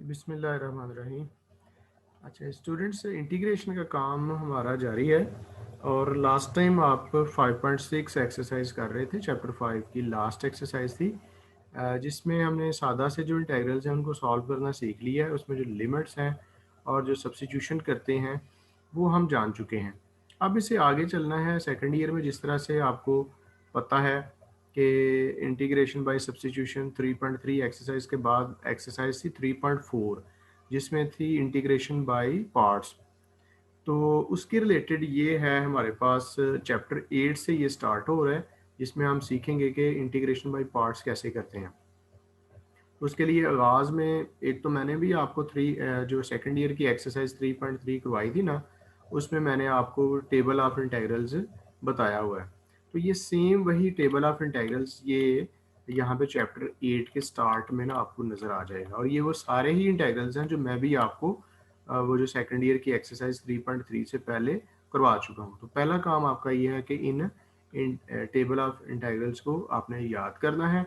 बिस्मिल्लाहिर्रहमानिर्रहीम। अच्छा students, integration का काम हमारा जारी है और लास्ट टाइम आप 5.6 एक्सरसाइज कर रहे थे। चैप्टर 5 की लास्ट एक्सरसाइज थी जिसमें हमने सादा से जो इंटीग्रल्स हैं उनको सॉल्व करना सीख लिया है। उसमें जो लिमिट्स हैं और जो सब्स्टिट्यूशन करते हैं वो हम जान चुके हैं। अब इसे आगे चलना है। सेकेंड ईयर में जिस तरह से आपको पता है कि इंटीग्रेशन बाय सब्स्टिट्यूशन 3.3 एक्सरसाइज के बाद एक्सरसाइज थी 3.4 जिसमें थी इंटीग्रेशन बाय पार्ट्स। तो उसके रिलेटेड ये है हमारे पास चैप्टर 8 से ये स्टार्ट हो रहा है जिसमें हम सीखेंगे कि इंटीग्रेशन बाय पार्ट्स कैसे करते हैं। उसके लिए आगाज़ में एक तो मैंने भी आपको जो सेकंड ईयर की एक्सरसाइज 3.3 करवाई थी ना, उसमें मैंने आपको टेबल ऑफ इंटीग्रल्स बताया हुआ है। तो ये सेम वही टेबल ऑफ इंटीग्रल्स ये यहाँ पे चैप्टर 8 के स्टार्ट में ना आपको नज़र आ जाएगा और ये वो सारे ही इंटीग्रल्स हैं जो मैं भी आपको वो जो सेकंड ईयर की एक्सरसाइज 3.3 से पहले करवा चुका हूँ। तो पहला काम आपका ये है कि इन टेबल ऑफ इंटीग्रल्स को आपने याद करना है,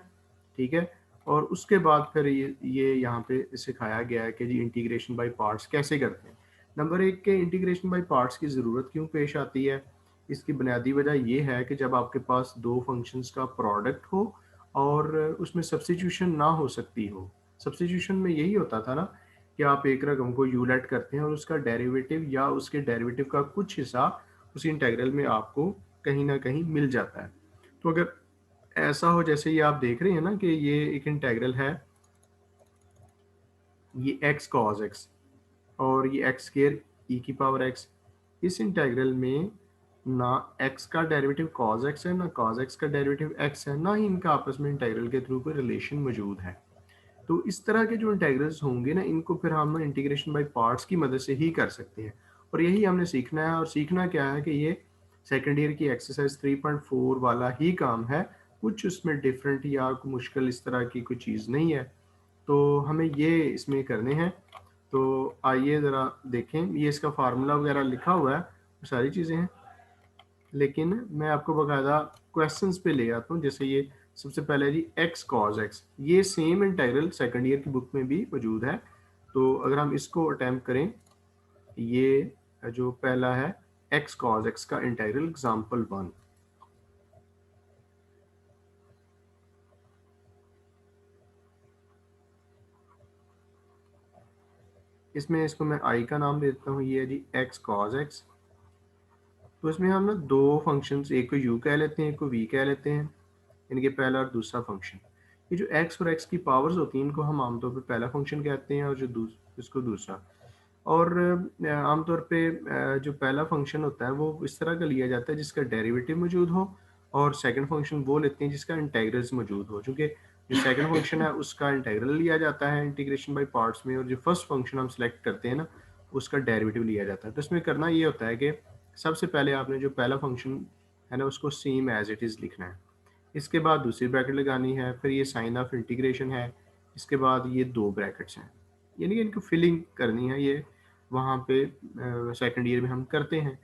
ठीक है। और उसके बाद फिर ये यहाँ पे सिखाया गया है कि जी इंटीग्रेशन बाय पार्ट्स कैसे करते हैं। नंबर एक के इंटीग्रेशन बाय पार्ट्स की ज़रूरत क्यों पेश आती है? इसकी बुनियादी वजह ये है कि जब आपके पास दो फंक्शंस का प्रोडक्ट हो और उसमें सब्स्टिट्यूशन ना हो सकती हो। सब्स्टिट्यूशन में यही होता था ना कि आप एक रकम को यूलेट करते हैं और उसका डेरिवेटिव या उसके डेरिवेटिव का कुछ हिस्सा उस इंटीग्रल में आपको कहीं ना कहीं मिल जाता है। तो अगर ऐसा हो जैसे ये आप देख रहे हैं ना कि ये एक इंटीग्रल है, ये x cos x और ये x स्क्वायर e की पावर x। इस इंटीग्रल में ना x का डेरिवेटिव cos x है, ना cos x का डेरिवेटिव x है, ना ही इनका आपस में इंटीग्रल के थ्रू कोई रिलेशन मौजूद है। तो इस तरह के जो इंटीग्रल्स होंगे ना, इनको फिर हम इंटीग्रेशन बाय पार्ट्स की मदद से ही कर सकते हैं और यही हमने सीखना है। और सीखना क्या है कि ये सेकेंड ईयर की एक्सरसाइज 3.4 वाला ही काम है, कुछ उसमें डिफरेंट या मुश्किल इस तरह की कोई चीज़ नहीं है। तो हमें ये इसमें करने हैं। तो आइए ज़रा देखें, ये इसका फार्मूला वगैरह लिखा हुआ है, वो सारी चीज़ें हैं, लेकिन मैं आपको बाकायदा क्वेश्चंस पे ले आता हूँ। जैसे ये सबसे पहले जी x cos x, ये सेम इंटीग्रल सेकंड ईयर की बुक में भी मौजूद है। तो अगर हम इसको अटैम्प्ट करें, ये जो पहला है x cos x का इंटीग्रल एग्जांपल 1। इसमें इसको मैं i का नाम दे देता हूँ, ये है जी x cos x। तो इसमें हम ना दो फंक्शंस, एक को u कह लेते हैं, एक को v कह लेते हैं, इनके पहला और दूसरा फंक्शन। ये जो x और x की पावर्स होती हैं इनको हम आमतौर पे पहला फंक्शन कहते हैं और जो इसको दूसरा। और आमतौर पे जो पहला फंक्शन होता है वो इस तरह का लिया जाता है जिसका डेरिवेटिव मौजूद हो, और सेकंड फंक्शन वो लेते हैं जिसका इंटीग्रल्स मौजूद हो। चूँकि जो सेकंड फंक्शन है उसका इंटीग्रल लिया जाता है इंटीग्रेशन बाय पार्ट्स में, और जो फर्स्ट फंक्शन हम सेलेक्ट करते हैं ना उसका डेरिवेटिव लिया जाता है। तो इसमें करना ये होता है कि सबसे पहले आपने जो पहला फंक्शन है ना उसको सेम एज इट इज़ लिखना है। इसके बाद दूसरी ब्रैकेट लगानी है, फिर ये साइन ऑफ इंटीग्रेशन है, इसके बाद ये दो ब्रैकेट्स हैं, यानी कि इनको फिलिंग करनी है। ये वहाँ पे सेकंड ईयर में हम करते हैं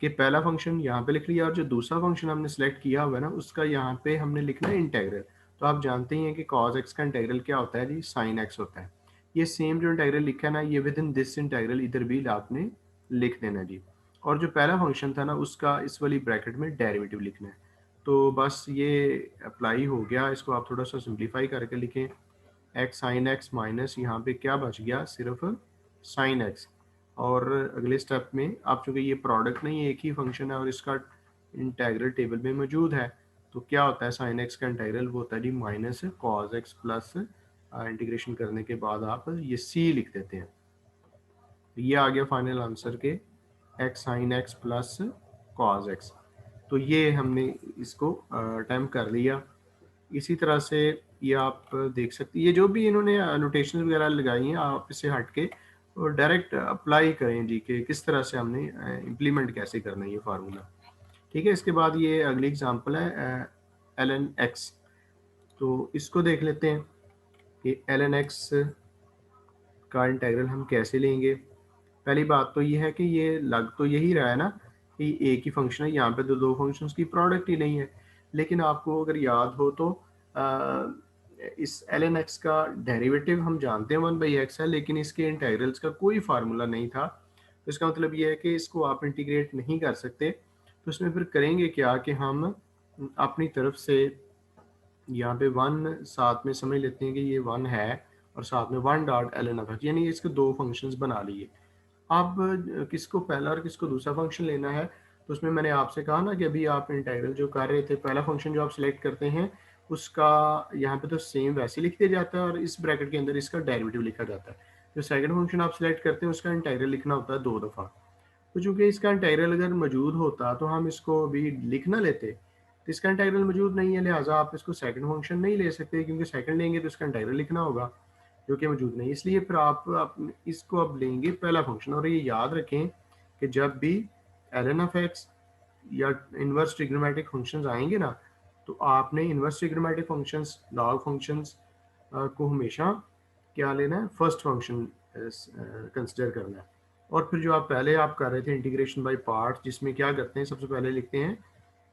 कि पहला फंक्शन यहाँ पे लिख लिया और जो दूसरा फंक्शन हमने सेलेक्ट किया हुआ है ना उसका यहाँ पे हमने लिखना है इंटीग्रल। तो आप जानते ही हैं कि cos x का इंटीग्रल क्या होता है जी, sin x होता है। ये सेम जो इंटीग्रल लिखा है ना, ये विद इन दिस इंटीग्रल इधर भी आपने लिख देना जी। और जो पहला फंक्शन था ना उसका इस वाली ब्रैकेट में डेरिवेटिव लिखना है। तो बस ये अप्लाई हो गया। इसको आप थोड़ा सा सिंप्लीफाई करके लिखें, एक्स साइन एक्स माइनस यहाँ पे क्या बच गया, सिर्फ साइन एक्स। और अगले स्टेप में आप, चूँकि ये प्रोडक्ट नहीं है, एक ही फंक्शन है और इसका इंटीग्रल टेबल में मौजूद है, तो क्या होता है साइन एक्स का इंटीग्रल, वो होता है जी minus cos x plus integration करने के बाद आप ये सी लिख देते हैं। तो ये आ गया फाइनल आंसर के x sine x plus cos x. तो ये हमने इसको अटैम्प्ट कर लिया। इसी तरह से ये आप देख सकते हैं, ये जो भी इन्होंने नोटेशन वगैरह लगाई हैं आप इससे हट के और डायरेक्ट अप्लाई करें जी कि किस तरह से हमने इम्प्लीमेंट कैसे करना है ये फार्मूला, ठीक है। इसके बाद ये अगली एग्जांपल है एल एन एक्स। तो इसको देख लेते हैं कि एल एन एक्स का इंटीग्रल हम कैसे लेंगे। पहली बात तो ये है कि ये लग तो यही रहा है ना कि एक ही फंक्शन है, यहाँ पे तो दो फंक्शंस की प्रोडक्ट ही नहीं है। लेकिन आपको अगर याद हो तो इस ln x का डेरिवेटिव हम जानते हैं 1/x है, लेकिन इसके इंटीग्रल्स का कोई फार्मूला नहीं था। तो इसका मतलब ये है कि इसको आप इंटीग्रेट नहीं कर सकते। तो इसमें फिर करेंगे क्या कि हम अपनी तरफ से यहाँ पे 1 साथ में समझ लेते हैं कि ये 1 है, और साथ में 1 डॉट ln ऑफ x, यानी इसके दो फंक्शंस बना लिए। अब किसको पहला और किसको दूसरा फंक्शन लेना है, तो उसमें मैंने आपसे कहा ना कि अभी आप इंटीग्रल जो कर रहे थे, पहला फंक्शन जो आप सिलेक्ट करते हैं उसका यहाँ पे तो सेम वैसे लिख दिया जाता है, और इस ब्रैकेट के अंदर इसका डेरिवेटिव लिखा जाता है। जो सेकंड फंक्शन आप सिलेक्ट करते हैं उसका इंटीग्रल लिखना होता है 2 दफ़ा। तो चूंकि इसका इंटीग्रल अगर मौजूद होता तो हम इसको अभी लिख ना लेते, तो इसका इंटीग्रल मौजूद नहीं है, लिहाजा आप इसको सेकंड फंक्शन नहीं ले सकते, क्योंकि सेकंड लेंगे तो इसका इंटीग्रल लिखना होगा जो कि मौजूद नहीं। इसलिए फिर आप इसको अब लेंगे पहला फंक्शन, और ये याद रखें कि जब भी ln ऑफ x या इनवर्स ट्रिग्नोमेट्रिक फंक्शंस आएंगे ना, तो आपने inverse trigonometric functions, log functions को हमेशा क्या लेना है, फर्स्ट फंक्शन कंसिडर करना है। और फिर जो आप पहले आप कर रहे थे इंटीग्रेशन बाय पार्ट्स, जिसमें क्या करते हैं, सबसे पहले लिखते हैं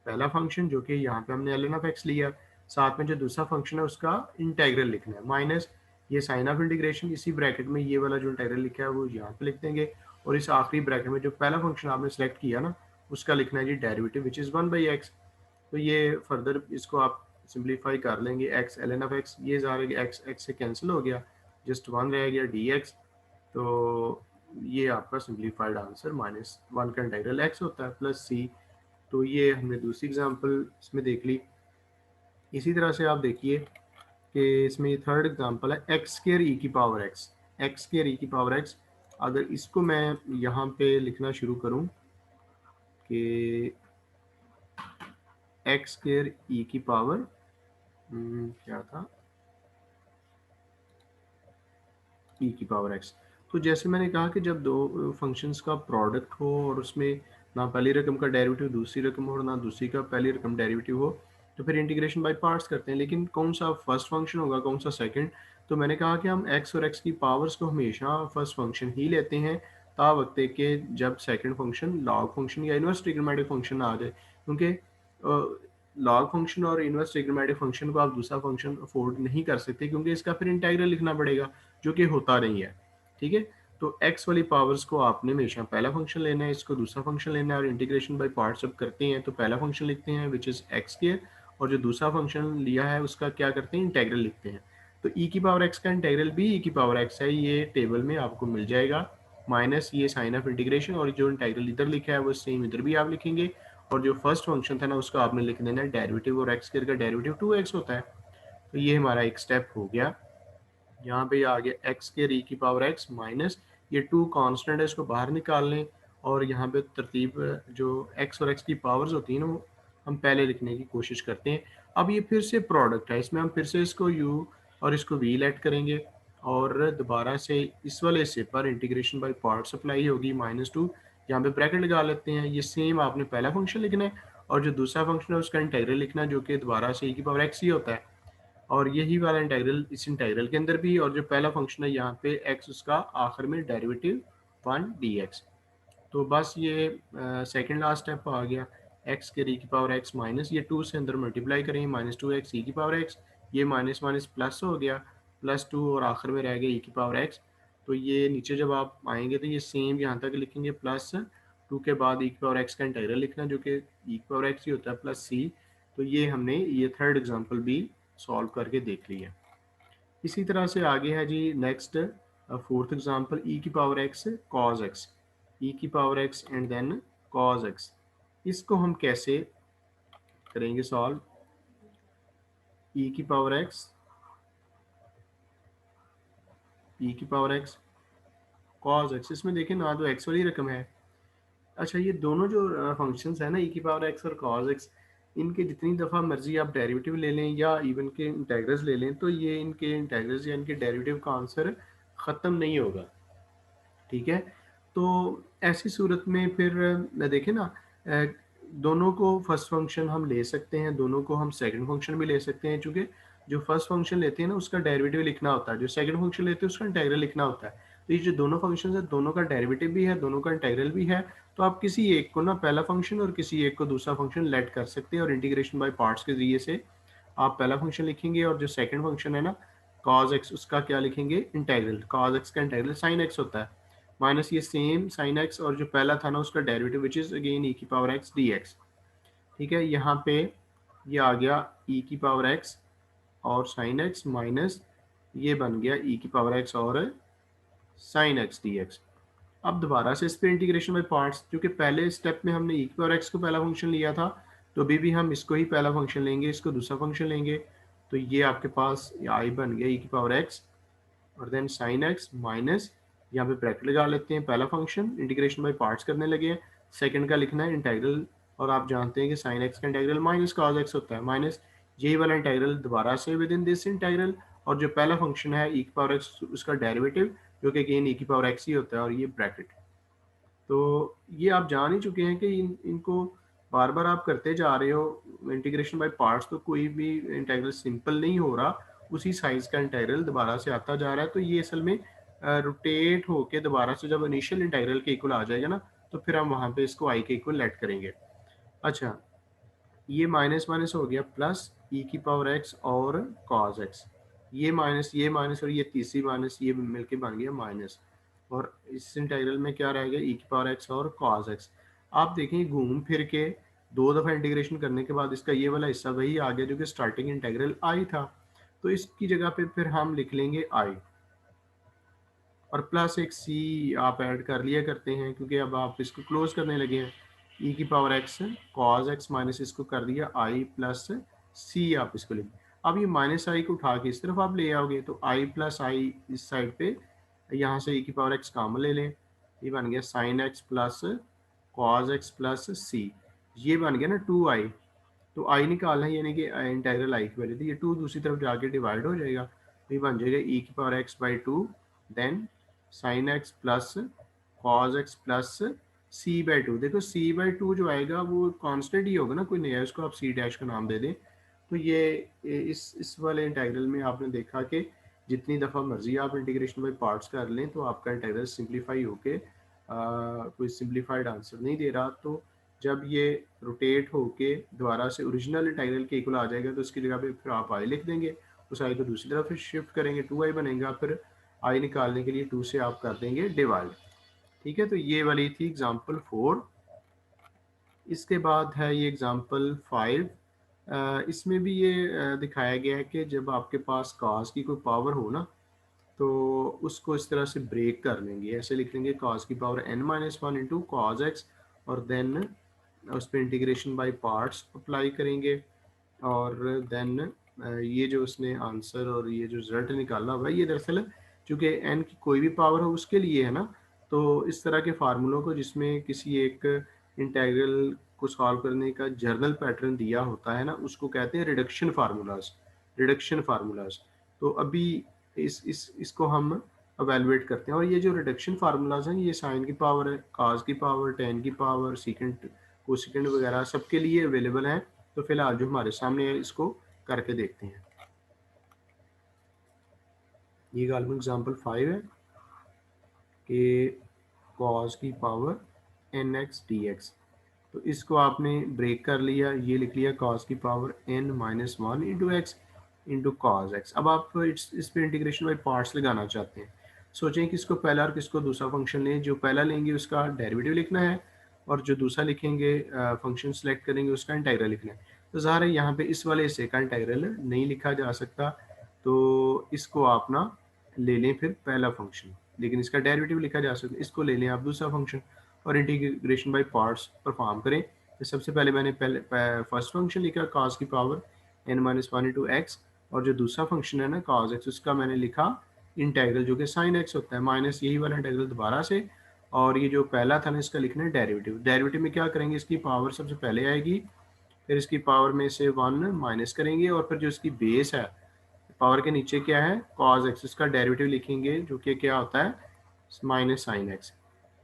पहला फंक्शन जो कि यहाँ पे हमने ln ऑफ x लिया, साथ में जो दूसरा फंक्शन है उसका इंटीग्रल लिखना है, माइनस ये साइन ऑफ इंटीग्रेशन, इसी ब्रैकेट में ये वाला जो इंटीग्रल लिखा है वो यहाँ पे लिख देंगे, और इस आखिरी ब्रैकेट में जो पहला फंक्शन आपने सेलेक्ट किया ना उसका लिखना है जी डेरिवेटिव विच इज़ 1/x। तो ये फर्दर इसको आप सिंप्लीफाई कर लेंगे, x ln ऑफ x, ये ज़ाहिर है कि x से कैंसिल हो गया, जस्ट 1 रह गया dx। तो ये आपका सिंप्लीफाइड आंसर -1 का इंटीग्रल x होता है प्लस c। तो ये हमने दूसरी एग्जांपल इसमें देख ली। इसी तरह से आप देखिए कि इसमें ये थर्ड एग्जांपल है एक्स स्क्वायर ई की पावर एक्स, एक्स स्क्वायर ई की पावर एक्स। अगर इसको मैं यहाँ पे लिखना शुरू करूँ कि एक्स स्क्वायर ई की पावर क्या था, ई की पावर एक्स। तो जैसे मैंने कहा कि जब दो फंक्शंस का प्रोडक्ट हो और उसमें ना पहली रकम का डेरिवेटिव दूसरी रकम हो और ना दूसरी का पहली रकम डेरिवेटिव हो, तो फिर इंटीग्रेशन बाय पार्ट्स करते हैं। लेकिन कौन सा फर्स्ट फंक्शन होगा, कौन सा सेकंड, तो मैंने कहा कि हम एक्स और एक्स की पावर्स को हमेशा फर्स्ट फंक्शन ही लेते हैं, ता वक्त के जब सेकंड फंक्शन लॉग फंक्शन या इनवर्स ट्रिग्नोमेट्रिक फंक्शन आ जाए, क्योंकि लॉग फंक्शन और इनवर्स ट्रिग्नोमेट्रिक फंक्शन को आप दूसरा फंक्शन अफोर्ड नहीं कर सकते, क्योंकि इसका फिर इंटीग्रल लिखना पड़ेगा जो कि होता नहीं है। ठीक है, तो x वाली पावर्स को आपने हमेशा पहला फंक्शन लेना है, इसको दूसरा फंक्शन लेना है, और इंटीग्रेशन बाय पार्ट्स जब करते हैं तो पहला फंक्शन लिखते हैं विच इज़ एक्स स्क्वायर, और जो दूसरा फंक्शन लिया है उसका क्या करते हैं, इंटीग्रल लिखते हैं। तो e की पावर x का इंटीग्रल भी e की पावर x है, ये टेबल में आपको मिल जाएगा, माइनस ये साइन ऑफ इंटीग्रेशन, और जो इंटीग्रल इधर लिखा है वो सेम इधर भी आप लिखेंगे, और जो फर्स्ट फंक्शन था ना उसका आपने लिख देना है डेरिवेटिव, और एक्स स्क्वायर का डेरिवेटिव 2x होता है। तो ये हमारा एक स्टेप हो गया। यहाँ पे आ गया एक्स के ई की पावर एक्स माइनस ये 2 कांस्टेंट है, इसको बाहर निकाल लें, और यहाँ पे तरतीब जो एक्स और एक्स की पावर्स होती हैं ना वो हम पहले लिखने की कोशिश करते हैं। अब ये फिर से प्रोडक्ट है, इसमें हम फिर से इसको u और इसको v लेट करेंगे, और दोबारा से इस वाले हिस्से पर इंटीग्रेशन बाय पार्ट्स अप्लाई होगी -2, यहाँ पे ब्रैकेट लगा लेते हैं। ये सेम आपने पहला फंक्शन लिखना है, और जो दूसरा फंक्शन है उसका इंटीग्रल लिखना है जो कि दोबारा से e की पावर x ही होता है, और यही वाला इंटीग्रल इस इंटीग्रल के अंदर भी, और जो पहला फंक्शन है यहाँ पे x उसका आखिर में डेरिवेटिव 1 dx। तो बस ये सेकंड लास्ट स्टेप आ गया, x के ई की पावर x माइनस ये 2 से अंदर मल्टीप्लाई करें -2x ई की पावर x, ये माइनस माइनस प्लस हो गया +2, और आखिर में रह गया e की पावर x। तो ये नीचे जब आप आएंगे तो ये सेम यहाँ तक लिखेंगे, +2 के बाद e की पावर x का इंटीग्रल लिखना जो कि e की पावर x ही होता है प्लस c। तो ये हमने ये थर्ड एग्जांपल भी सॉल्व करके देख लिया। इसी तरह से आगे है जी नेक्स्ट फोर्थ एग्जांपल e की power x cos x, e की power x and then cos x। इसको हम कैसे करेंगे सॉल्व, e की पावर x, e की पावर x cos x, इसमें देखें ना तो x वाली रकम है। अच्छा, ये दोनों जो फंक्शंस है ना e की पावर x और cos x, इनके जितनी दफ़ा मर्जी आप डेरिवेटिव ले लें या इवन के इंटीग्रल्स ले लें, तो ये इनके इंटीग्रल्स या इनके डेरिवेटिव का आंसर ख़त्म नहीं होगा। ठीक है, तो ऐसी सूरत में फिर देखें ना, अ, दोनों को फर्स्ट फंक्शन हम ले सकते हैं, दोनों को हम सेकंड फंक्शन भी ले सकते हैं, चूँकि जो फर्स्ट फंक्शन लेते हैं ना उसका डेरिवेटिव लिखना होता है, जो सेकंड फंक्शन लेते हैं उसका इंटीग्रल लिखना होता है। तो ये जो दोनों फंक्शन है दोनों का डेरिवेटिव भी है, दोनों का इंटीग्रल भी है, तो आप किसी एक को ना पहला फंक्शन और किसी एक को दूसरा फंक्शन लेट कर सकते हैं, और इंटीग्रेशन बाय पार्ट्स के ज़रिए से आप पहला फंक्शन लिखेंगे और जो सेकंड फंक्शन है ना cos x, उसका क्या लिखेंगे, इंटेग्रल। cos x का इंटेग्रल sin x होता है, माइनस ये सेम sin x और जो पहला था ना उसका derivative which is again e की पावर x dx। ठीक है, यहाँ पे ये आ गया e की पावर x और sin x माइनस ये बन गया e की पावर x और sin x dx। अब दोबारा से इस पे इंटीग्रेशन बाय पार्ट्स, क्योंकि पहले स्टेप में हमने e की पावर x को पहला फंक्शन लिया था, तो अभी भी हम इसको ही पहला फंक्शन लेंगे, इसको दूसरा फंक्शन लेंगे। तो ये आपके पास आई बन गया e की पावर x और देन साइन एक्स माइनस, यहाँ पे ब्रैकेट लगा लेते हैं, पहला फंक्शन इंटीग्रेशन बाय पार्ट्स करने लगे हैं, सेकंड का लिखना है इंटेग्रल, और आप जानते हैं कि साइन एक्स का इंटेग्रल माइनस कॉस एक्स होता है, माइनस यही वाला इंटेग्रल दोबारा से विद इन दिस इंटेग्रल, और जो पहला फंक्शन है ई की पावर एक्स उसका डेरिवेटिव जो कि अगेन ई की पावर एक्स ही होता है, और ये ब्रैकेट। तो ये आप जान ही चुके हैं कि इनको बार बार आप करते जा रहे हो इंटीग्रेशन बाय पार्ट्स, तो कोई भी इंटीग्रल सिंपल नहीं हो रहा, उसी साइज का इंटीग्रल दोबारा से आता जा रहा है। तो ये असल में रोटेट होके दोबारा से जब इनिशियल इंटीग्रल के इक्वल आ जाएगा ना, तो फिर हम वहाँ पे इसको आई के इक्वल लेट करेंगे। अच्छा, ये माइनस माइनस हो गया प्लस ई की पावर एक्स और कॉस एक्स, ये माइनस और ये तीसरी माइनस ये मिलके बन गया माइनस, और इस इंटीग्रल में क्या रह गया ई की पावर एक्स और कॉस एक्स। आप देखें घूम फिर के दो दफ़ा इंटीग्रेशन करने के बाद इसका ये वाला हिस्सा वही आ गया जो कि स्टार्टिंग इंटीग्रल आई था, तो इसकी जगह पे फिर हम लिख लेंगे आई और प्लस एक सी आप ऐड कर लिया करते हैं, क्योंकि अब आप इसको क्लोज करने लगे हैं। ई की power x cos x minus इसको कर दिया आई प्लस सी, आप इसको लिख, अब ये माइनस आई को उठा के इस तरफ आप ले आओगे, तो आई प्लस आई इस साइड पे, यहाँ से ई की पावर एक्स कॉमन ले लें, ये बन गया sine x plus cos x plus C, ये बन गया ना टू आई। तो आई निकालना है, यानी कि इंटीग्रल आई की वैल्यू थी, ये टू दूसरी तरफ जाके डिवाइड हो जाएगा, तो ये बन जाएगा ई की power X by two, then sine x plus cos x plus C by two. देखो सी बाई टू जो आएगा वो कांस्टेंट ही होगा ना, कोई नया, उसको आप सी डैश का नाम दे दें। तो ये इस वाले इंटीग्रल में आपने देखा कि जितनी दफ़ा मर्जी आप इंटीग्रेशन बाई पार्ट्स कर लें तो आपका इंटीग्रल सिंप्लीफाई होके कोई सिंप्लीफाइड आंसर नहीं दे रहा। तो जब ये रोटेट होके दोबारा से ओरिजिनल इंटीग्रल के इक्वल आ जाएगा, तो उसकी जगह पे फिर आप आई लिख देंगे, उस आई को दूसरी तरफ शिफ्ट करेंगे, टू आई बनेगा, फिर आई निकालने के लिए टू से आप कर देंगे डिवाइड। ठीक है, तो ये वाली थी एग्जांपल 4। इसके बाद है ये एग्जांपल 5। इसमें भी ये दिखाया गया है कि जब आपके पास काज की कोई पावर हो ना, तो उसको इस तरह से ब्रेक कर लेंगे, ऐसे लिख लेंगे काज की power n minus one into cos x, और देन उस पर इंटीग्रेशन बाय पार्ट्स अप्लाई करेंगे, और देन ये जो उसने आंसर और ये जो रिजल्ट निकाला हुआ है, ये दरअसल चूँकि एन की कोई भी पावर हो उसके लिए है ना, तो इस तरह के फार्मूलों को जिसमें किसी एक इंटीग्रल को सॉल्व करने का जर्नल पैटर्न दिया होता है ना, उसको कहते हैं रिडक्शन फार्मूलाज, रिडक्शन फार्मूलाज। तो अभी इसको हम अवेलुएट करते हैं, और ये जो रिडक्शन फार्मूलाज हैं ये साइन की पावर है, काज की पावर, टेन की पावर, सीकेंट कोसेकेंट वगैरह सबके लिए अवेलेबल हैं। तो फिलहाल जो हमारे सामने है इसको करके देखते हैं। ये गालिबन एग्जाम्पल 5 है कि कॉस की power N X D X, तो इसको आपने ब्रेक कर लिया, ये लिख लिया कॉस की power N minus one into X into cos X. अब आप इस पे इंटीग्रेशन बाई पार्ट्स लगाना चाहते हैं, सोचें किसको पहला और किसको दूसरा फंक्शन लें। जो पहला लेंगे उसका डेरिवेटिव लिखना है, और जो दूसरा लिखेंगे फंक्शन सेलेक्ट करेंगे उसका इंटीग्रल लिखना है। तो ज़ाहिर है यहाँ पे इस वाले हिस्से का इंटीग्रल नहीं लिखा जा सकता, तो इसको आप ना ले लें फिर पहला फंक्शन, लेकिन इसका डेरिवेटिव लिखा जा सकता है, इसको ले लें आप दूसरा फंक्शन, और इंटीग्रेशन बाय पार्ट्स परफॉर्म करें। तो सबसे पहले मैंने फर्स्ट फंक्शन लिखा cos की power n minus one into x, और जो दूसरा फंक्शन है ना cos x, उसका मैंने लिखा इंटेग्रल जो कि sin x होता है, माइनस यही वाला इंटेग्रल दोबारा से, और ये जो पहला था ना इसका लिखना है डेरिवेटिव। डेरिवेटिव में क्या करेंगे, इसकी पावर सबसे पहले आएगी, फिर इसकी पावर में से वन माइनस करेंगे, और फिर जो इसकी बेस है पावर के नीचे क्या है cos x, इसका डेरिवेटिव लिखेंगे जो कि क्या होता है माइनस साइन एक्स।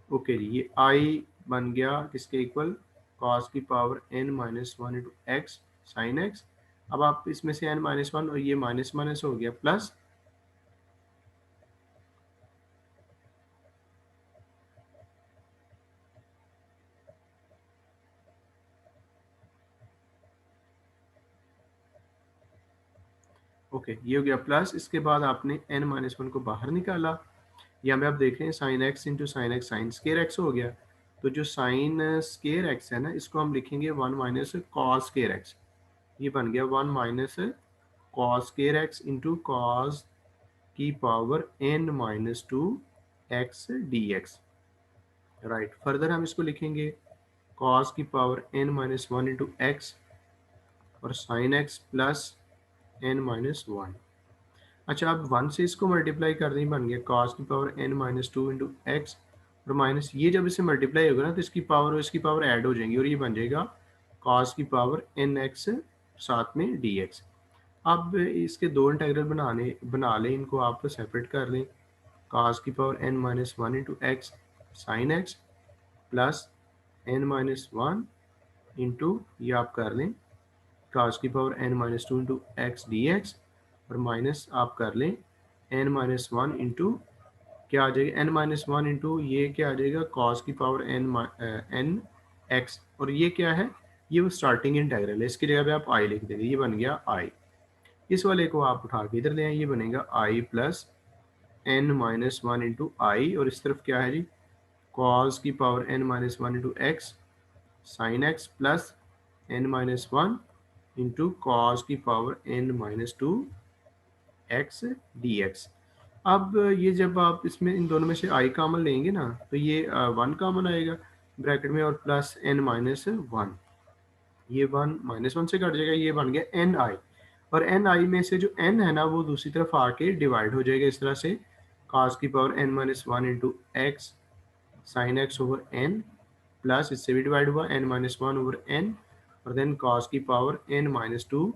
ओके जी, ये आई बन गया किसके इक्वल, cos की power n minus one into x sine x. अब आप इसमें से n माइनस वन और ये माइनस माइनस हो गया प्लस, ओके, ये हो गया प्लस। इसके बाद आपने n माइनस वन को बाहर निकाला। यहाँ पे आप देख रहे हैं sine x into sine x, sine square x हो गया। तो जो साइन स्केयर एक्स है ना, इसको हम लिखेंगे one minus cos square x. ये बन गया one minus cos square x into cos की power n minus two x D x. Right, further हम इसको लिखेंगे कॉस की power n minus one into x और sine x plus n minus one. अच्छा, अब वन से इसको मल्टीप्लाई कर दें, बन गया कॉस की power n minus two into x और माइनस ये जब इसे मल्टीप्लाई होगा ना तो इसकी पावर और इसकी पावर ऐड हो जाएंगी और ये बन जाएगा कॉस की पावर n एक्स साथ में डी एक्स। अब इसके दो इंटेग्रल बना लें, इनको आप सेपरेट कर लें। कॉस की power n minus one into x sine x plus n minus one into ये आप कर लें cos की power n minus two into x D x और माइनस आप कर लें n माइनस वन इंटू क्या आ जाएगा, n माइनस वन इंटू ये क्या आ जाएगा cos की पावर n एक्स और ये क्या है, ये वो स्टार्टिंग इंटेग्रल है, इसकी जगह पे आप i लिख देंगे, ये बन गया i। इस वाले को आप उठा के इधर ले आए, ये बनेगा i plus n minus one into I और इस तरफ क्या है जी cos की power n minus one into x sine x plus n minus one into cos की power n minus two x D x. अब ये जब आप इसमें इन दोनों में से i कॉमन लेंगे ना तो ये वन कॉमन आएगा ब्रैकेट में और प्लस n माइनस वन, ये वन माइनस वन से कट जाएगा, ये बन गया एन आई और एन आई में से जो n है ना वो दूसरी तरफ आके डिवाइड हो जाएगा इस तरह से cos की power n minus one into x sine x over n plus इससे भी डिवाइड हुआ n minus one over n और देन cos की power n minus two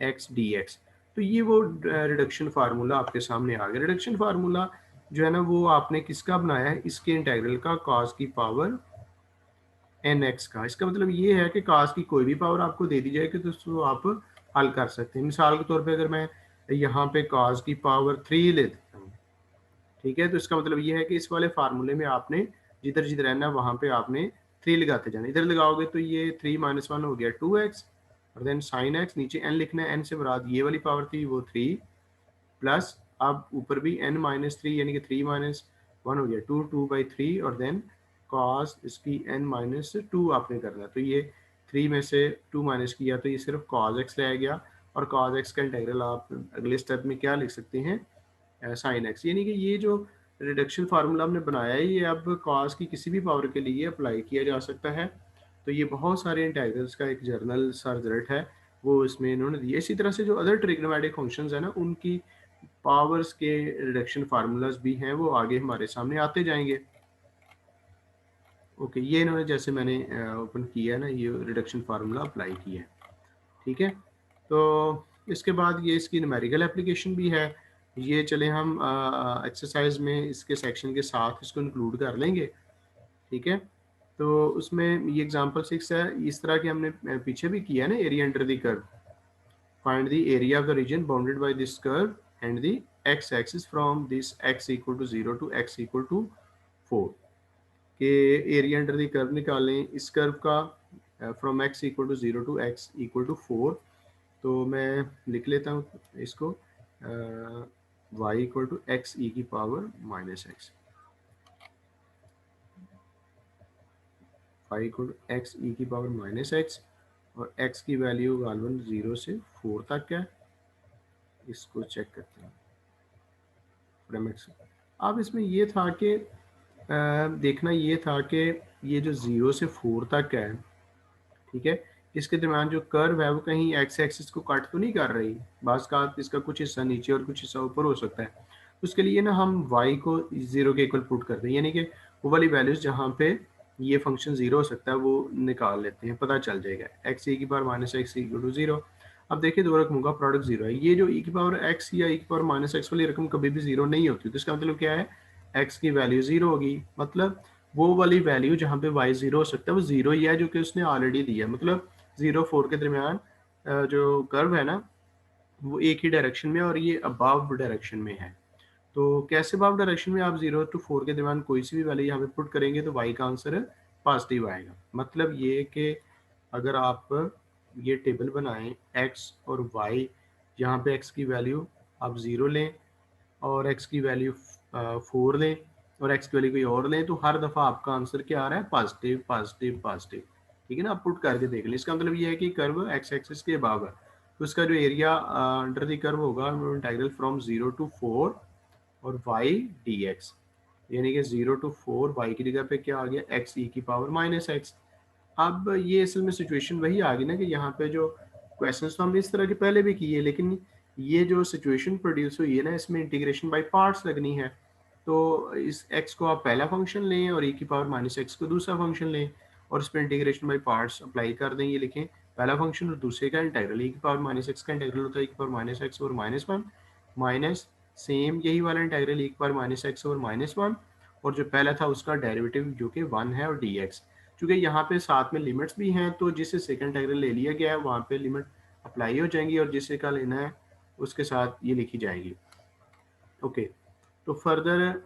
x D X. तो ये वो रिडक्शन फार्मूला आपके सामने आ गया। रिडक्शन फार्मूला जो है ना वो आपने किसका बनाया है, इसके इंटेग्रल का cos की पावर एन एक्स का। इसका मतलब ये है कि cos की कोई भी पावर आपको दे दी जाएगी तो उसको आप हल कर सकते हैं। मिसाल के तौर पे अगर मैं यहाँ पे cos की पावर थ्री ले देता हूँ, ठीक है, तो इसका मतलब ये है कि इस वाले फार्मूले में आपने जिधर जिधर रहना है वहाँ पे आपने थ्री लगाते जाना। इधर लगाओगे तो ये थ्री माइनस वन हो गया टू एक्स और देन साइन एक्स, नीचे n लिखना है, n से मुराद ये वाली पावर थी वो थ्री प्लस अब ऊपर भी n माइनस थ्री यानी कि थ्री माइनस वन हो गया टू, टू बाई थ्री और देन कॉस इसकी n माइनस टू आपने करना। तो ये थ्री में से टू माइनस किया तो ये सिर्फ कॉस एक्स रह गया और कॉस एक्स का इंटेग्रल आप अगले स्टेप में क्या लिख सकते हैं, साइन एक्स। यानी कि ये जो रिडक्शन फार्मूला हमने बनाया है ये अब कॉस की किसी भी पावर के लिए अप्लाई किया जा सकता है। तो ये बहुत सारे इंटेग्रल्स का एक जर्नल सा रिजल्ट है वो इसमें इन्होंने दिया। इसी तरह से जो अदर ट्रिग्नोमेट्रिक फंक्शंस है ना उनकी पावर्स के रिडक्शन फार्मूलाज भी हैं वो आगे हमारे सामने आते जाएंगे। ओके, ये इन्होंने जैसे मैंने ओपन किया है ना ये रिडक्शन फार्मूला अप्लाई किया है, ठीक है। तो इसके बाद ये इसकी न्यूमेरिकल एप्लीकेशन भी है। ये चले हम एक्सरसाइज में इसके सेक्शन के साथ इसको इंक्लूड कर लेंगे, ठीक है। तो उसमें ये एग्जांपल 6 है, इस तरह के हमने पीछे भी किया है ना, area under the curve, find the area of the region bounded by this curve and the X axis from this x equal to 0 to x equal to 4 के एरिया अंडर द कर्व निकालें इस curve का from x equal to 0 to x equal to 4। तो मैं लिख लेता हूँ इसको y इक्वल टू एक्स ई की power minus x, y equal to x ई की पावर माइनस एक्स और x की वैल्यू गालवन 0 से 4 तक है। इसको चेक करते हैं फ्रॉम x। अब इसमें ये था कि देखना ये था कि ये जो 0 से 4 तक है, ठीक है, इसके दरम्यान जो कर्व है वो कहीं एक्स एक्सिस को कट तो नहीं कर रही। बास का इसका कुछ हिस्सा नीचे और कुछ हिस्सा ऊपर हो सकता है। उसके लिए ना हम y को 0 के इक्वल पुट करते हैं, यानी कि वो वाली वैल्यूज जहाँ पे ये फंक्शन 0 हो सकता है वो निकाल लेते हैं, पता चल जाएगा एक्स ई की power minus X equal to 0। अब देखिए दो रकमों का प्रोडक्ट 0 है, ये जो ई की पावर एक्स या ई की पावर माइनस एक्स वाली रकम कभी भी 0 नहीं होती। तो इसका मतलब क्या है, एक्स की वैल्यू 0 होगी, मतलब वो वाली वैल्यू जहाँ पे y 0 हो सकता है वो 0 ही है जो कि उसने ऑलरेडी दिया। मतलब 0 4 के दरमियान जो कर्व है ना वो एक ही डायरेक्शन में और ये अबाव डायरेक्शन में है। तो कैसे अबाव डायरेक्शन में आप 0 to 4 के दरमियान कोई सी भी वैल्यू यहाँ पे पुट करेंगे तो y का आंसर पॉजिटिव आएगा। मतलब ये कि अगर आप ये टेबल बनाएं x और y यहाँ पे x की वैल्यू आप 0 लें और x की वैल्यू 4 लें और x की वैल्यू कोई और लें, तो हर दफ़ा आपका आंसर क्या आ रहा है, पॉजिटिव पॉजिटिव पॉजिटिव। ठीक है ना, आप पुट करके देख लें। इसका मतलब ये है कि कर्व x एक्सिस के अबव है, तो उसका जो एरिया अंडर द कर्व होगा वो इंटीग्रल फ्रॉम 0 to 4 और y dx, यानी कि 0 to 4 y की जगह पे क्या आ गया, x e की पावर माइनस एक्स। अब ये असल में सिचुएशन वही आ गई ना कि यहाँ पे जो क्वेश्चंस तो हमने इस तरह के पहले भी किए, लेकिन ये जो सिचुएशन प्रोड्यूस हुई है ना, इसमें इंटीग्रेशन बाय पार्ट्स लगनी है। तो इस x को आप पहला फंक्शन लें और e की पावर माइनस एक्स को दूसरा फंक्शन लें और इस पर इंटीग्रेशन बाय पार्ट्स अप्लाई कर दें। ये लिखें पहला फंक्शन और दूसरे का इंटीग्रल, e की पावर माइनस एक्स का इंटीग्रल होता है e की पावर माइनस एक्स और माइनस वन, माइनस सेम यही वाला इंटीग्रल e की पावर माइनस एक्स और माइनस वन, और जो पहला था उसका डेरिवेटिव जो कि 1 है और dx। चूँकि यहाँ पे साथ में लिमिट्स भी हैं, तो जिससे सेकंड इंटीग्रल ले लिया गया है वहाँ पे लिमिट अप्लाई हो जाएंगी और जिससे का लेना है उसके साथ ये लिखी जाएगी। ओके, तो फर्दर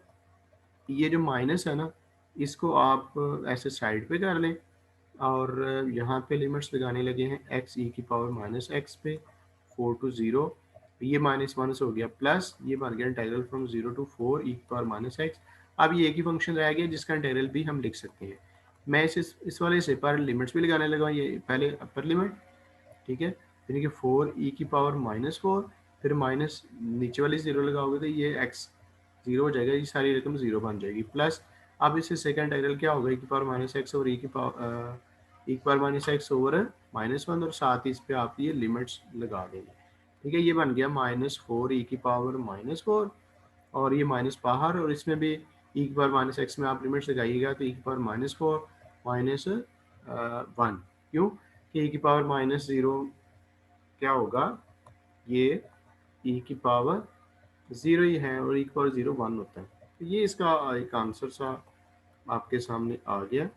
ये जो माइनस है ना, इसको आप ऐसे साइड पे कर लें और यहाँ पे लिमिट्स लगाने लगे हैं एक्स ई की पावर माइनस एक्स पे 4 to 0, ये माइनस माइनस हो गया प्लस, ये बन गया इंटीग्रल फ्रॉम 0 to 4 ई की पावर माइनस एक्स। अब ये एक ही फंक्शन रह गया जिसका इंटीग्रल भी हम लिख सकते हैं। मैं इस वाले से पर लिमिट्स भी लगाने लगा, ये पहले अपर लिमिट, ठीक है, यानी कि 4 ई की पावर माइनस 4, फिर माइनस नीचे वाली 0 लगाओगे तो ये एक्स 0 हो जाएगा, ये सारी रकम 0 बन जाएगी प्लस। अब इससे सेकंड इंटीग्रल क्या होगा, ई की पावर माइनस एक्स और ई की power minus x over minus one, और साथ ही इस पर आप ये लिमिट्स लगा देंगे। ठीक है, ये बन गया -4 ई की पावर -4 और ये माइनस बाहर, और इसमें भी ई की पावर माइनस एक्स में आप लिमिट्स लगाइएगा तो ई की पावर -4 माइनस 1, क्यों कि ई की पावर -0 क्या होगा, ये ई की पावर 0 ही है और ई की पावर 0 1 होता है। तो ये इसका एक आंसर सा आपके सामने आ गया,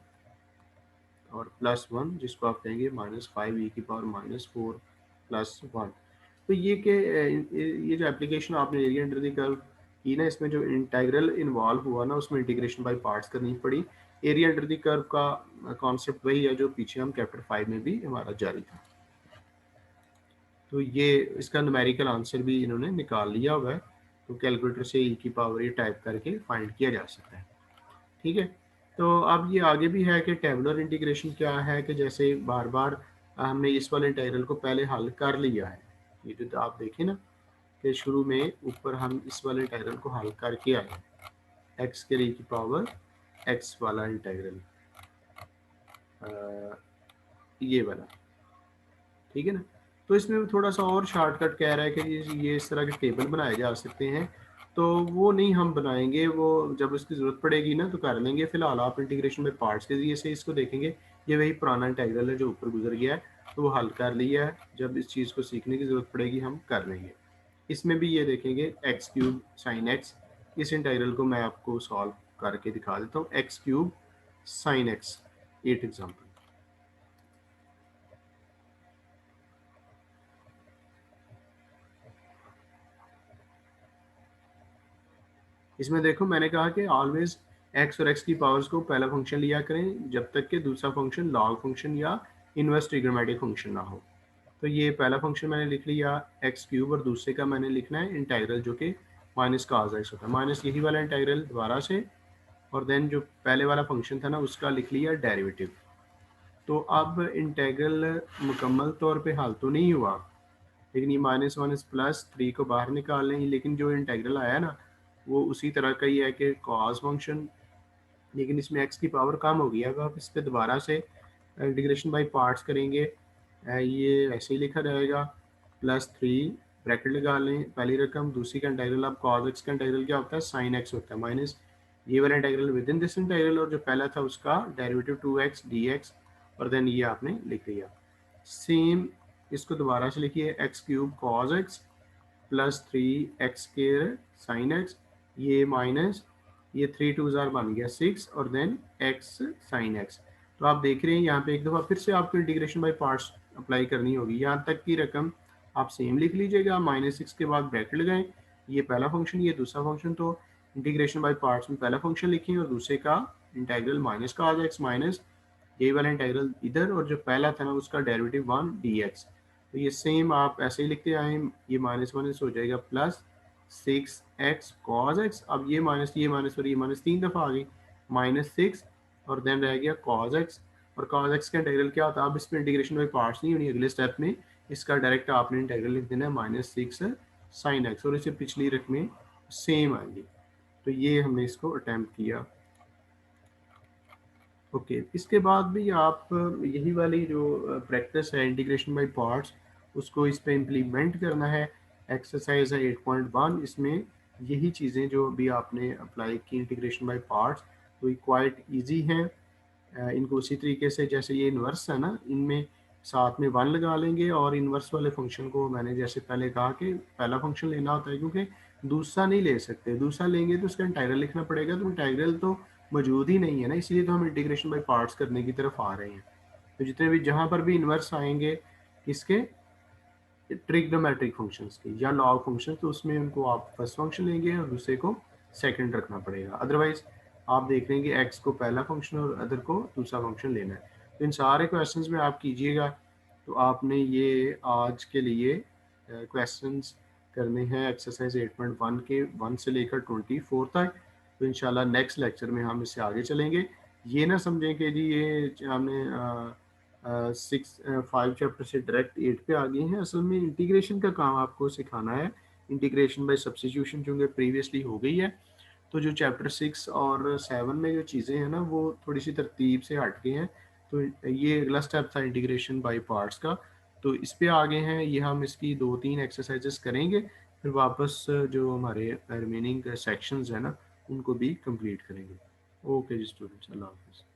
और +1 जिसको आप कहेंगे -5 ई की पावर -4 +1। तो ये कि ये जो एप्लीकेशन आपने एरिया अंडर द कर्व की ना, इसमें जो इंटीग्रल इन्वॉल्व हुआ ना, उसमें इंटीग्रेशन बाय पार्ट्स करनी पड़ी। एरिया अंडर द कर्व का कॉन्सेप्ट वही है जो पीछे हम चैप्टर 5 में भी हमारा जारी था। तो ये इसका न्यूमेरिकल आंसर भी इन्होंने निकाल लिया हुआ है, तो कैलकुलेटर से ई की पावर ये टाइप करके फाइंड किया जा सकता है। ठीक है, तो अब ये आगे भी है कि टेबुलर इंटीग्रेशन क्या है, कि जैसे बार बार हमने इस वाले इंटीग्रल को पहले हल कर लिया है। ये जो आप देखें ना कि शुरू में ऊपर हम इस वाले इंटीग्रल को हल करके आए, एक्स के ई की पावर एक्स वाला इंटीग्रल, ये वाला, ठीक है ना। तो इसमें थोड़ा सा और शॉर्टकट कह रहा है कि ये इस तरह के टेबल बनाए जा सकते हैं, तो वो नहीं हम बनाएंगे, वो जब उसकी ज़रूरत पड़ेगी ना तो कर लेंगे। फिलहाल आप इंटीग्रेशन में पार्ट्स के जरिए से इसको देखेंगे। ये वही पुराना इंटीग्रल है जो ऊपर गुजर गया है, तो वो हल कर लिया है, जब इस चीज़ को सीखने की ज़रूरत पड़ेगी हम कर लेंगे। इसमें भी ये देखेंगे एक्स क्यूब साइन एक्स, इस इंटीग्रल को मैं आपको सॉल्व करके दिखा देता हूँ। X cube sine x, 8 example. इसमें देखो मैंने कहा कि ऑलवेज एक्स और एक्स की पावर्स को पहला फंक्शन लिया करें जब तक कि दूसरा फंक्शन लॉग फंक्शन या इनवर्स ट्रिग्नोमेट्रिक फंक्शन ना हो। तो ये पहला फंक्शन मैंने लिख लिया एक्स क्यूब, और दूसरे का मैंने लिखना है इंटीग्रल जो कि माइनस काज एक्स होता है, माइनस यही वाला इंटीग्रल दोबारा से, और देन जो पहले वाला फंक्शन था ना उसका लिख लिया डेरिवेटिव। तो अब इंटीग्रल मुकम्मल तौर पे हल तो नहीं हुआ, लेकिन ये -1 + 3 को बाहर निकाल लें, लेकिन जो इंटीग्रल आया ना वो उसी तरह का ही है कि कॉस फंक्शन, लेकिन इसमें एक्स की पावर कम हो गई है। अब आप इस पर दोबारा से इंटीग्रेशन बाय पार्ट्स करेंगे, ये ऐसे ही लिखा जाएगा +3 ब्रैकेट लगा लें पहली रकम, दूसरी का इंटीग्रल, अब कॉस एक्स का इंटीग्रल क्या होता है, साइन एक्स होता है, माइनस ये वाला integral with in this integral, और जो पहला था उसका डेरिवेटिव 2x dx, और देन ये आपने लिख दिया। सेम इसको दोबारा से लिखिए, x cube cos x +3 x² sine x, ये माइनस ये 3 2 बन गया 6, और देन x साइन एक्स। तो आप देख रहे हैं यहाँ पे एक दफ़ा फिर से आपको इंटीग्रेशन बाय पार्ट्स अप्लाई करनी होगी। यहाँ तक की रकम आप सेम लिख लीजिएगा, -6 के बाद ब्रैकेट लगाएं, ये पहला फंक्शन ये दूसरा फंक्शन, तो इंटीग्रेशन बाय पार्ट्स में पहला फंक्शन लिखें और दूसरे का इंटीग्रल माइनस का एक्स माइनस ये वाला इंटीग्रल इधर, और जो पहला था ना उसका डेरिवेटिव 1 dx। तो ये सेम आप ऐसे ही लिखते आए, ये माइनस माइनस हो जाएगा प्लस 6x कॉज एक्स। अब ये माइनस और ये माइनस 3 दफ़ा आ गई, -6 और देन रह गया कॉज एक्स। और कॉज एक्स का इंटीग्रल क्या होता है? अब इसमें इंटीग्रेशन बाई पार्ट्स नहीं होनी, अगले स्टेप में इसका डायरेक्ट आपने इंटीग्रल लिख देना है -6 साइन एक्स, और इसे पिछली रकमें सेम आएंगी। तो ये हमने इसको अटैम्प्ट किया। ओके, इसके बाद भी आप यही वाली जो प्रैक्टिस है इंटीग्रेशन बाय पार्ट्स, उसको इस पे इम्प्लीमेंट करना है। एक्सरसाइज है 8.1, इसमें यही चीज़ें जो अभी आपने अप्लाई की इंटीग्रेशन बाय पार्ट्स, तो ये क्वाइट इजी हैं। इनको उसी तरीके से जैसे ये इन्वर्स है ना, इनमें साथ में 1 लगा लेंगे, और इन्वर्स वाले फंक्शन को मैंने जैसे पहले कहा कि पहला फंक्शन लेना होता है, क्योंकि दूसरा नहीं ले सकते, दूसरा लेंगे तो उसका इंटीग्रल लिखना पड़ेगा, तो इंटीग्रल तो मौजूद ही नहीं है ना, इसलिए तो हम इंटीग्रेशन बाय पार्ट्स करने की तरफ आ रहे हैं। तो जितने भी जहाँ पर भी इन्वर्स आएंगे किसके, ट्रिग्नोमेट्रिक फंक्शंस के या लॉग फंक्शन, तो उसमें उनको आप फर्स्ट फंक्शन लेंगे और दूसरे को सेकंड रखना पड़ेगा। अदरवाइज आप देख लेंगे एक्स को पहला फंक्शन और अदर को दूसरा फंक्शन लेना है। तो इन सारे क्वेश्चंस में आप कीजिएगा। तो आपने ये आज के लिए क्वेश्चंस करने हैं एक्सरसाइज 8.1 के 1 से लेकर 24 तक। तो इंशाल्लाह नेक्स्ट लेक्चर में हम इससे आगे चलेंगे। ये ना समझें कि जी ये हमने 5 चैप्टर से डायरेक्ट 8 पे आ गए हैं। असल में इंटीग्रेशन का काम आपको सिखाना है, इंटीग्रेशन बाय सब्स्टिट्यूशन चूँकि प्रीवियसली हो गई है। तो जो चैप्टर 6 और 7 में जो चीज़ें हैं ना, वो थोड़ी सी तरतीब से हट गई हैं। तो ये अगला स्टेप था इंटीग्रेशन बाय पार्ट्स का, तो इस पे आ गए हैं। ये हम इसकी 2-3 एक्सरसाइजेस करेंगे, फिर वापस जो हमारे रिमेनिंग सेक्शंस हैं ना, उनको भी कंप्लीट करेंगे। ओके जी स्टूडेंट्स, अल्लाह हाफ़िज़।